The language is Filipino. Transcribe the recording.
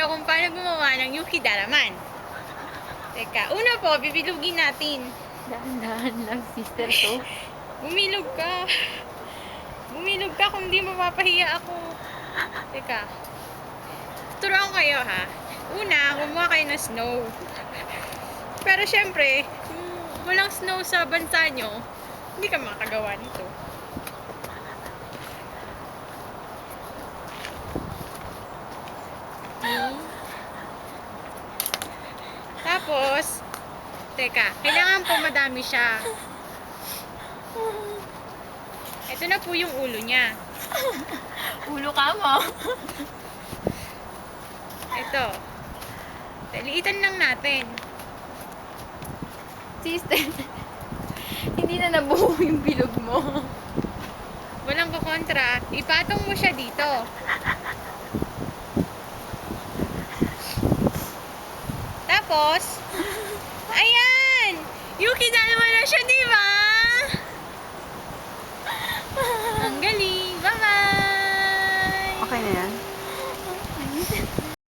kayo kung paano gumawa ng Yuki Daraman. Teka, una po, bibilugin natin. Dahan-dahan lang, sister to. Bumilog ka. Bumilog ka kung di mapapahiya ako. Teka. Turuan ko kayo ha. Una, gumawa kayo ng snow. Pero syempre, kung walang snow sa bansa nyo, hindi ka makagawa nito. Tapos, teka, kailangan po madami siya. Ito na po yung ulo niya. Ulo ka mo. Ito. Liitan lang natin. Sister, hindi na nabuo yung bilog mo. Walang kukontra. Ipatong mo siya dito. Tapos, ayan! Yuki, dalawa na siya, di ba?